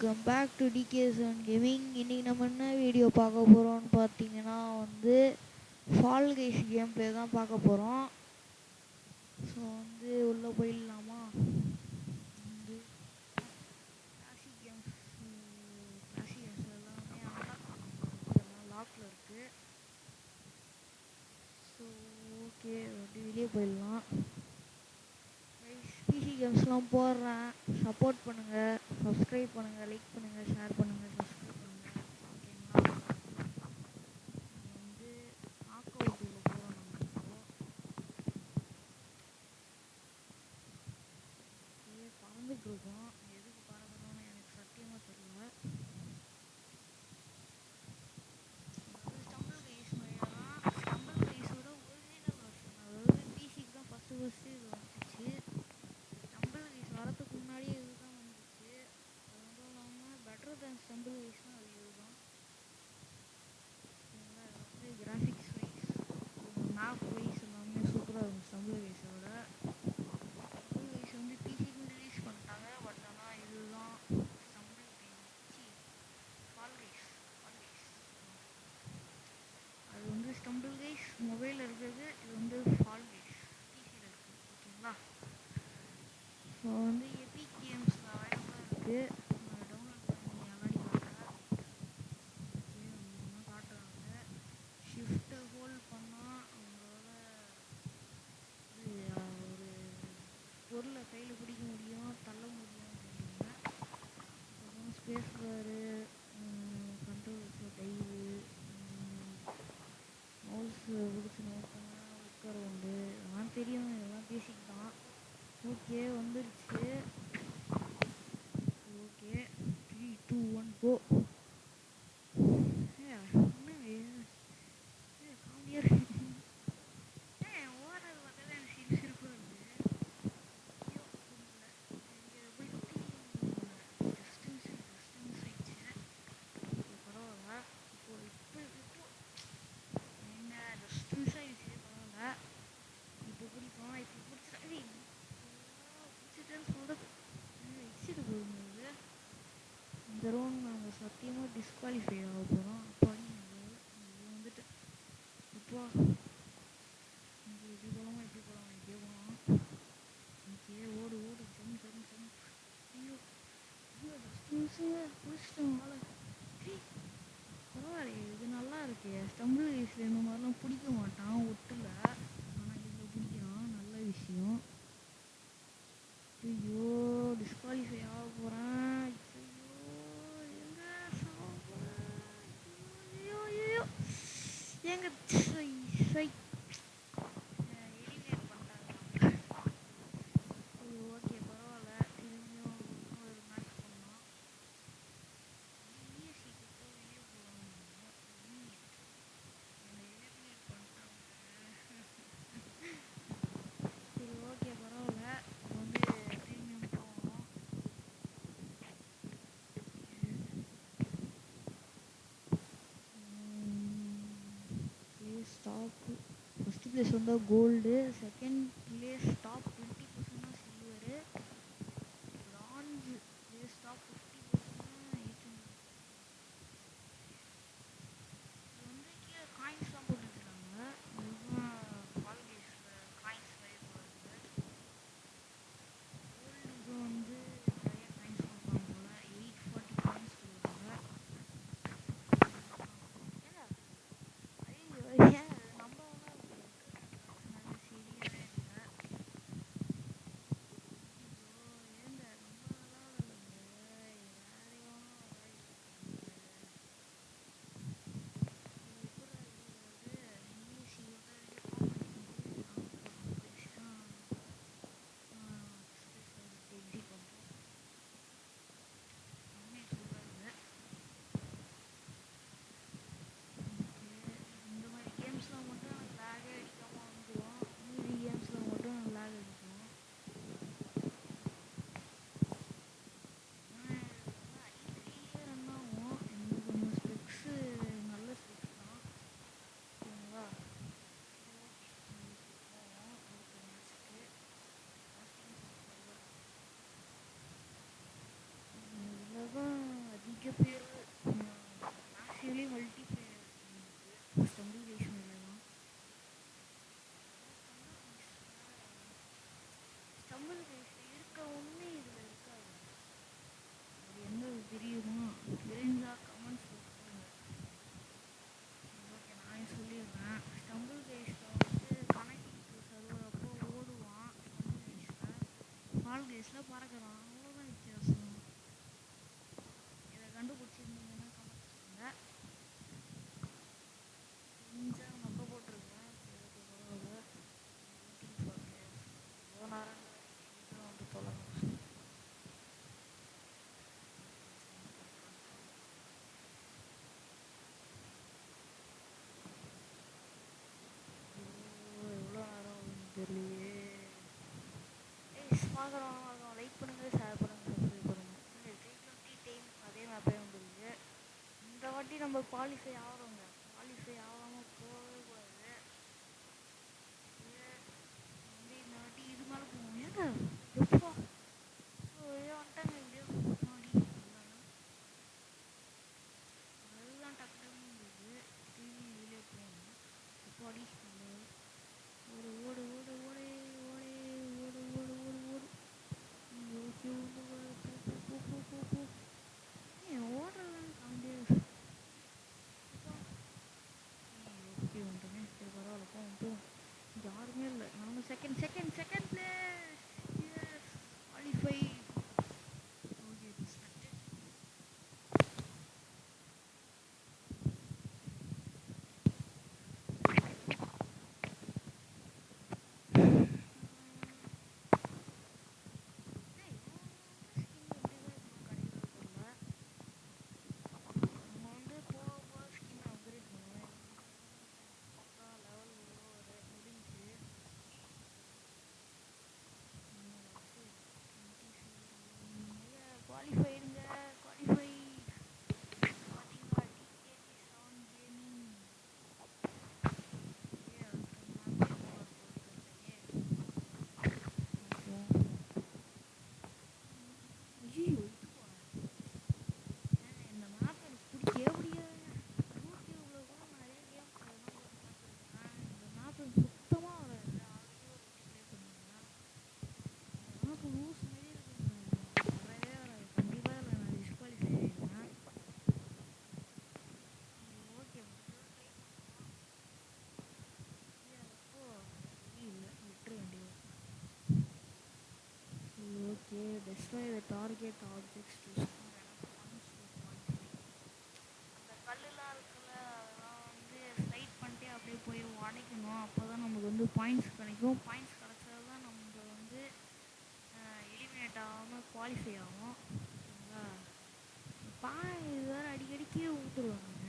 Welcome back to டிகேசன் gaming. இன்னைக்கு நம்ம என்ன வீடியோ பார்க்க போகிறோம்னு பார்த்தீங்கன்னா ஃபால் கைஸ் கேம் பிளே தான் பார்க்க போகிறோம். ஸோ உள்ளே போயிடலாமா? கிளாசிக் கேம்ஸ் எல்லாமே எல்லாம் லாக்கில் இருக்குது. ஸோ ஓகே, வெளியே போயிடலாம். பிசி கேம்ஸ்லாம் போடுறேன், சப்போர்ட் பண்ணுங்கள், சப்ஸ்கிரைப் பண்ணுங்கள், லைக் பண்ணுங்கள், ஷேர் பண்ணுங்கள், சப்ஸ்கிரைப் பண்ணுங்கள். ஓகேங்களா? நாக் அவுட் உள்ள போகிறோம். நம்ம பறந்துட்டு இருக்கோம். எதுக்கு பறக்கணும்னு எனக்கு சத்தியமாக தெரியல. ஸ்டம்பிள் கைஸ் மாதிரிதான், ஸ்டம்பிள் கைஸோட ஒரிஜினல் வெர்ஷன், அதாவது பிசிக்கு தான் ஃபஸ்ட்டு இது வந்துச்சு. ஸ்டம்பிள் கைஸ் வரதுக்கு முன்னாடியே இதுதான் வந்துச்சு. அது மட்டும் இல்லாமல் பெட்டர் தேன் ஸ்டம்பிள் கைஸ்னால் அது இதுதான். கிராஃபிக்ஸ் வைஸ், மேப் வைஸ் எல்லாமே சூப்பராக இருக்கும் ஸ்டம்பிள் கைஸோட. ஸ்டம்பிள் கைஸ் பிசிக்கும் ரிலீஸ் பண்ணிட்டாங்க. பட் ஆனால் இதுதான் ஸ்டம்பிள் கைஸ், ஃபால் கைஸ். அது ஸ்டம்பிள் கைஸ் மொபைலில் இருக்கிறது, இது ஃபால் கைஸ் பிசியில் இருக்குது. ஓகேங்களா? ஸோ எபிக் கேம்ஸ் அவைலபிளாக இருக்குது. டவுன்லோட் பண்ணி விளாடி காட்டுறாங்க. ஷிஃப்ட்டை ஹோல்ட் பண்ணால் அவங்களால ஒரு பொருளை கையில் பிடிக்க முடியும், தள்ள முடியும் அப்படிங்க. அப்புறம் ஸ்பேஸ் பாரு, கண்ட்ரோல்ஸ் டைவு, மவுஸ் பிடிச்சி நோக்கணும், உட்கார உண்டு, இதெல்லாம் தெரியும். இதெல்லாம் பேசிக்கிட்டான். ஓகே, வந்துருச்சு. ஓகே, 3, 2, 1 கோ. காமெடியாக ஓடுறது பார்த்தாலே எனக்கு சிரிப்பு வருது. ஐயோ புரியல. போய் டிஸ்டன்ஸ் ஆயிடுச்சு. பரவாயில்ல. இப்போ என்ன டிஸ்டன்ஸ் ஆயிடுச்சு, பரவாயில்ல. இப்போ பிடிப்போம். இப்போ பிடிச்சிட்டேன்னு சொல்கிறது எக்ஸிட் போகுது. இந்த ரவுண்ட் நாங்கள் சத்தியமாக டிஸ்குவாலிஃபை ஆக போகிறோம். அப்போ வந்துட்டு இப்போ எப்படி போகலாமா, இப்படியே போகலாம். ஓகே, ஓடு ஜம். ஐயோ பிடிச்சிட்டோம் ஆளை. பரவாயில்லையே, இது நல்லா இருக்கே. ஸ்டம்பிள் கைஸில் இந்த மாதிரிலாம் பிடிக்க மாட்டான் ஒட்டில், ஆனால் இதில் பிடிக்கிறான். நல்ல விஷயம். ஐயோ, டிஸ்குவாலிஃபை ஆக போகிறேன். எங்க எலிமினேட் பண்ணிட்டாங்க. ஓகே, பரவாயில்ல. திரும்பியும் ஒரு மேட்ச் பண்ணலாம். சீக்கிரத்தில் வெளியே போகலாம். எலிமினேட் பண்ணிட்டாங்க. சரி, ஓகே, பரவாயில்ல. திரும்பியும் போவோம். Stop first place gold, second place top 20% silver, bronze place top 50% 800. இது கீழே காயின்ஸ்லாம் போட்டு வச்சுருக்காங்க. இதுதான் ஃபால் கைஸில் காயின்ஸ் நிறைய போடுறது. கோல்டுக்கு நிறைய காயின்ஸ் கொடுப்பாங்க போல். 840 காயின்ஸ் கொடுக்குறாங்க. ஐயோ, ஏன் நம்ம சரியாகவே இல்லை. ஸ்பேஸில் பறக்கலாம், அவ்வளோதான் வித்தியாசம். இதை கண்டுபிடிச்சிருந்தீங்கன்னா கமெண்ட் பண்ணுங்க. கொஞ்சம் மொக்க போட்டிருக்கேன், இதுக்கு பரவாயில்ல. வெயிட்டிங் ஃபார் கேஸ் எவ்வளோ நேரம் வந்து தொலைங்க. எவ்வளோ நேரம் தெரியலையே. பார்க்குறோம் லைக் பண்ணுங்கள், ஷேர் பண்ணுங்கள், சப்ஸ்கிரைப் பண்ணுங்கள். 320 டைம் அதே மேப்பே வந்துருக்கு. இந்த வாட்டி நம்ம குவாலிஃபை ஆகிறோங்க. குவாலிஃபை ஆகாமல் போகவே கூடாது. வந்து இந்த வாட்டி இது மேலே போவோம். ஏங்க எப்போ வந்துட்டாங்க எப்படியோ முன்னாடி அதெல்லாம் டக்கு டக்குன்னு டிவி வெளியே போகணும். எப்பாடி ஓடு ஓடு ஓடு ஓடே ஓடே ஓடு ஓடு ஓடு ஓடு ஓகே ஓடு ஏன் ஓடுறதுலாம் காமெடியே ஓகே வந்துட்டுங்க. சரி பரவாயில்ல, போவோம். யாருமே இல்லை. நம்ம second place. Yes, qualify. Okay, குவாலிஃபைடுங்க, குவாலிஃபை. பார்த்தீங்களா, டிகேஜி சவுண்ட் கேமிங். ஐயோ, இந்த மேப் எனக்கு பிடிக்கவே பிடிக்காதுங்க. யூடியூப்ல கூட நிறைய கேம்ஸ் அதெல்லாம் போட்டு பார்த்துருக்கேன். இந்த மேப் எனக்கு சுத்தமாக வராது. ஆல்ரெடி ஒரு ப்ளே பண்ணிருக்கேன். இந்த மேப் லூஸ் மாதிரி இருக்குங்க. வரவே வராது. கண்டிப்பாக இல்லை, நான் டிஸ்குவாலிஃபை ஆகிடுவேன். ஓகே, ட்ரை பண்ணுவோம். அப்போ இல்லை விட்டுற வேண்டியது. Okay, destroy the target objects to score points to qualify. அந்த கல்லுலாம் இருக்குல்ல, அதெல்லாம் வந்து ஸ்லைட் பண்ணிட்டு அப்படியே போய் உடைக்கணும். அப்போ தான் நமக்கு வந்து பாயிண்ட்ஸ் கிடைக்கும். பாயிண்ட்ஸ் கிடைச்சா தான் நம்ம வந்து எலிமினேட் ஆகாமல் குவாலிஃபை ஆகும். சரிங்களா? இது வேறு அடிக்கடிக்கு ஊற்றுருவாங்க.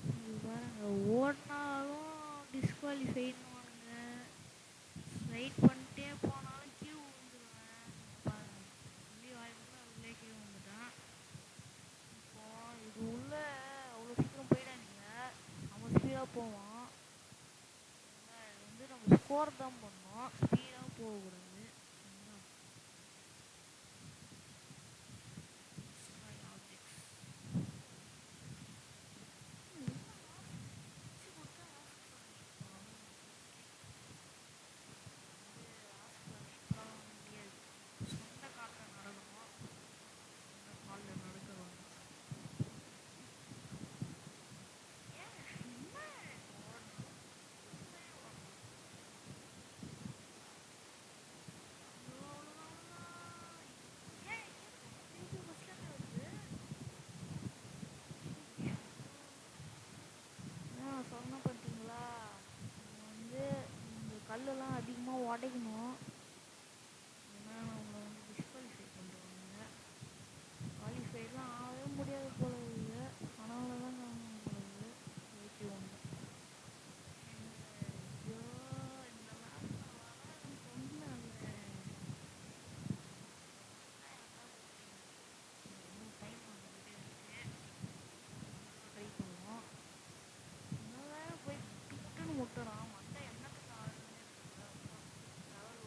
இது பாருங்க, ஓடினாலும் டிஸ்குவாலிஃபைடுவானுங்க. ஸ்லைட் பண்ணிட்டே போனாலும் கீழே விழுந்துருவேன். பாருங்க, சொல்லி வாய்ப்புல அதுக்குள்ளே கீழே வந்துட்டேன். இப்போ இது உள்ள அவ்வளோ சீக்கிரம் போயிடாதீங்க. நம்ம ஸ்பீடாக போவோம். இது வந்து நம்ம ஸ்கோர் தான் பண்ணோம், ஸ்பீடாக போகக்கூடாது. சொந்த காட்டில் நடக்கணும். சொந்த காலில் நடக்கிறோம். ஏன் என்ன ஓடணும்? சொன்ன பார்த்தீங்களா, வந்து இந்த கல்லெல்லாம் அதிகமாக உடைக்கணும். ஏன்னா நம்மளை வந்து டிஸ்குவாலிஃபை பண்ணுறாங்க. குவாலிஃபைலாம் ஆகவே முடியாது போல இருக்குது. அதனால தான் காணும் போல இருக்குது. ஓகே ஒன்று. ஐயோ, இந்த மேப் சொன்னேன்ல. டைம் வந்துக்கிட்டே இருக்கு. ட்ரை பண்ணுவோம். போய் முட்டுன்னு முட்டுறான். மட்டை என்னத்துக்கு ஆடுதுன்னு தெரியல. Level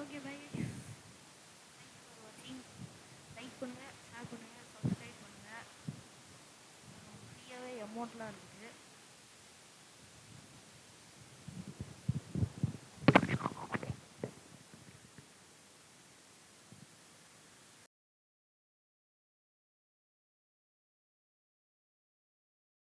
okay bye. Thanks for வாட்சிங். லைக் பண்ணுங்கள், ஷேர் பண்ணுங்கள், சப்ஸ்கிரைப் பண்ணுங்கள். ஃப்ரீயாகவே அமௌண்ட்லாம் இருக்குது.